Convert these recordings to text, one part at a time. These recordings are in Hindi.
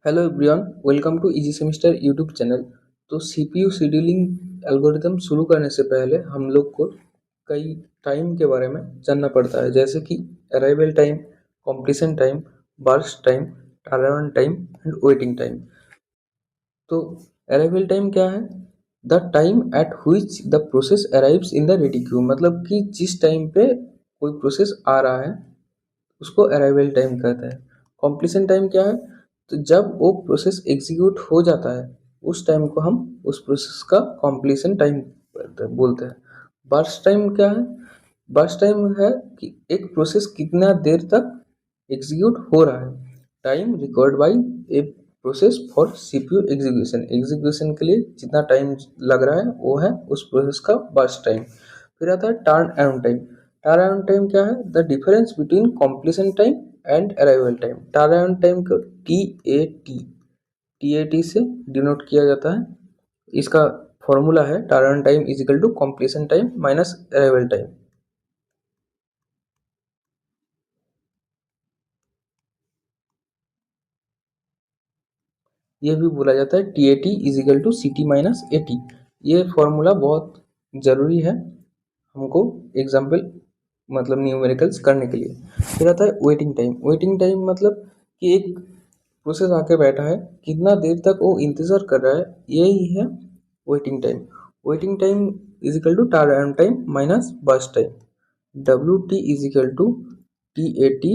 Hello everyone, welcome to easy semester YouTube channel. तो सीपीयू शेड्यूलिंग एल्गोरिदम शुरू करने से पहले हम लोग को कई टाइम के बारे में जानना पड़ता है, जैसे कि arrival time, completion time, burst time, turnaround time and waiting time. तो अराइवल टाइम क्या है? The time at which the process arrives in the ready queue, मतलब कि जिस टाइम पे कोई प्रोसेस आ रहा है उसको अराइवल टाइम कहते हैं। कंप्लीशन टाइम क्या है? तो जब वो प्रोसेस एग्जीक्यूट हो जाता है उस टाइम को हम उस प्रोसेस का कंप्लीशन टाइम बोलते हैं। बर्स्ट टाइम क्या है? बर्स्ट टाइम है कि एक प्रोसेस कितना देर तक एग्जीक्यूट हो रहा है। Time required by a process for CPU execution, execution के लिए जितना टाइम लग रहा है वो है उस प्रोसेस का बर्स्ट टाइम। फिर आता है turn around time. Turn around time क्या है? The difference between completion time and arrival time. Turn around time को टी ए टी से डिनोट किया जाता है। इसका फॉर्मूला है turn around time is equal to completion time minus arrival time. ये भी बोला जाता है T A T is equal to C T minus A T. ये फॉर्मूला बहुत ज़रूरी है हमको एग्जाम्पल मतलब न्यूमेरिकल्स करने के लिए। फिर आता है वेटिंग टाइम। वेटिंग टाइम मतलब कि एक प्रोसेस आके बैठा है, कितना देर तक वो इंतज़ार कर रहा है, यही है waiting time. Waiting time is equal to turn time minus burst time. W T is equal to T A T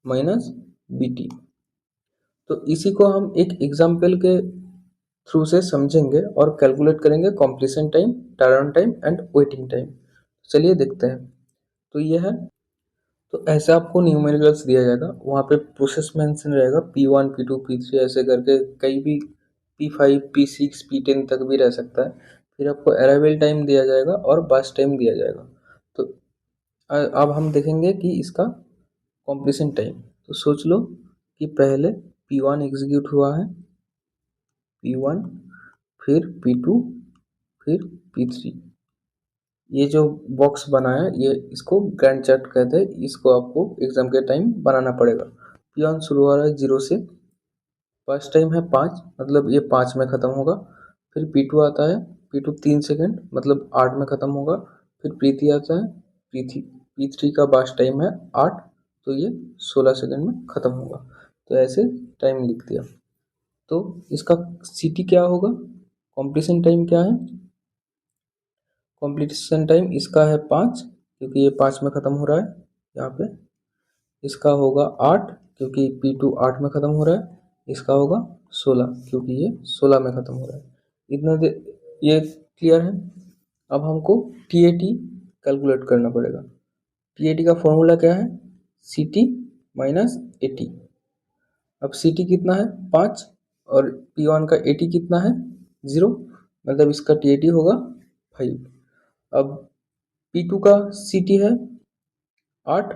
minus B T. तो इसी को हम एक एग्जाम्पल के थ्रू से समझेंगे और कैलकुलेट करेंगे completion time, turn time and waiting time. चलिए देखते हैं। तो ये है, तो ऐसे आपको न्यूमेरिकल्स दिया जाएगा, वहाँ पे प्रोसेस मेंशन रहेगा P1 P2 P3 ऐसे करके, कहीं भी P5 P6 P10 तक भी रह सकता है। फिर आपको अराइवल टाइम दिया जाएगा और बस टाइम दिया जाएगा। तो अब हम देखेंगे कि इसका कंप्लीशन टाइम। तो सोच लो कि पहले P1 एग्जीक्यूट हुआ है, P1, फिर P2, फिर P3। ये जो बॉक्स बना है ये इसको गैंट चार्ट कहते हैं। इसको आपको एग्जाम के टाइम बनाना पड़ेगा। P1 शुरू हो रहा है 0 से, फर्स्ट टाइम है 5, मतलब ये 5 में ख़त्म होगा। फिर P2 आता है, P2 3 सेकेंड मतलब 8 में ख़त्म होगा। फिर P3 आता है, P3 का बर्स्ट टाइम है 8, तो ये 16 सेकेंड में ख़त्म होगा। तो ऐसे टाइम लिख दिया। तो इसका CT क्या होगा? कॉम्प्लीशन टाइम क्या है? कॉम्प्लीशन टाइम इसका है 5, क्योंकि ये 5 में ख़त्म हो रहा है यहाँ पे। इसका होगा 8, क्योंकि P2 8 में ख़त्म हो रहा है। इसका होगा 16, क्योंकि ये 16 में ख़त्म हो रहा है। इतना दे, ये क्लियर है। अब हमको टी ए टी कैलकुलेट करना पड़ेगा। टी ए टी का फॉर्मूला क्या है? C T minus A T. अब सी टी कितना है? 5, और P1 का ए टी कितना है? 0, मतलब इसका टी ए टी होगा 5। अब P2 का सी टी है 8,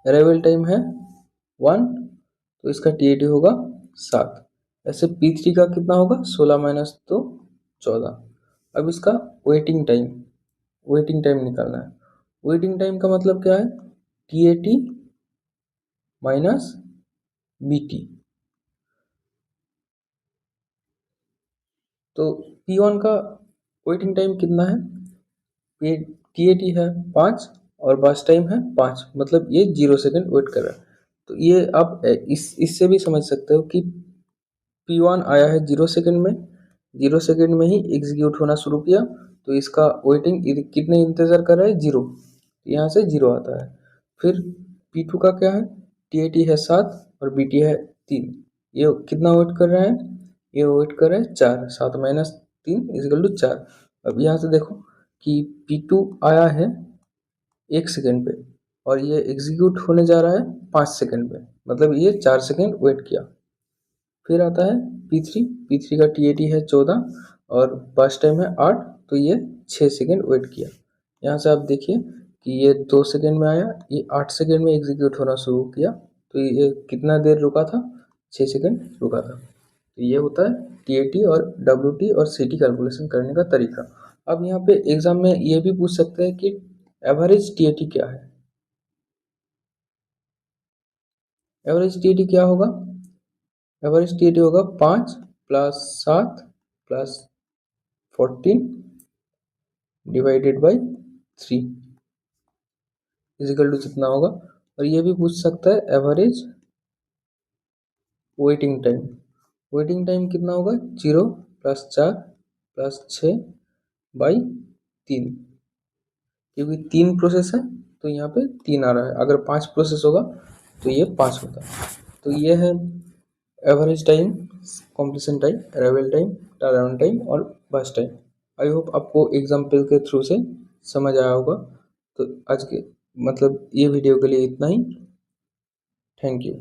अराइवल टाइम है 1, तो इसका टी ए टी होगा 7। ऐसे P3 का कितना होगा? 16 माइनस तो 14। अब इसका वेटिंग टाइम, वेटिंग टाइम निकालना है। वेटिंग टाइम का मतलब क्या है? T A T minus B T. तो P1 का वेटिंग टाइम कितना है? टी ए टी है 5 और बस टाइम है 5, मतलब ये 0 सेकेंड वेट कर रहा है। तो ये आप इससे भी समझ सकते हो कि P1 आया है 0 सेकेंड में, 0 सेकेंड में ही एग्जीक्यूट होना शुरू किया, तो इसका वेटिंग कितने इंतज़ार कर रहा है? 0, यहाँ से 0 आता है। फिर P2 का क्या है? टी ए टी है 7 और बी टी है 3। ये कितना वेट कर रहा है? ये वेट कर रहा है 4, 7 माइनस 3 इजिकल टू 4। अब यहाँ से देखो कि P2 आया है 1 सेकेंड पे और ये एग्जीक्यूट होने जा रहा है 5 सेकेंड पे, मतलब ये 4 सेकेंड वेट किया। फिर आता है P3, P3 का टी ए टी है 14 और बस टाइम है 8, तो ये 6 सेकेंड वेट किया। यहाँ से आप देखिए कि ये 2 सेकेंड में आया, ये 8 सेकेंड में एग्जीक्यूट होना शुरू किया, तो ये कितना देर रुका था? 6 सेकेंड रुका था। तो ये होता है टी ए टी और डब्ल्यू टी और सी टी कैलकुलेशन करने का तरीका। अब यहाँ पे एग्जाम में ये भी पूछ सकते हैं कि एवरेज टी ए टी क्या है? एवरेज टी ए टी क्या होगा? एवरेज टी होगा 5 plus 7 plus 14 divided by 3 is equal to कितना होगा। और ये भी पूछ सकता है average waiting time. Waiting time कितना होगा 0 प्लस 4 प्लस 6 बाई 3, क्योंकि 3 प्रोसेस है तो यहाँ पे 3 आ रहा है। अगर 5 प्रोसेस होगा तो ये 5 होता। तो ये है average time, completion time, arrival time, turnaround time और बस टाइम। आई होप आपको एग्जाम्पल के थ्रू से समझ आया होगा। तो आज के मतलब ये वीडियो के लिए इतना ही। Thank you.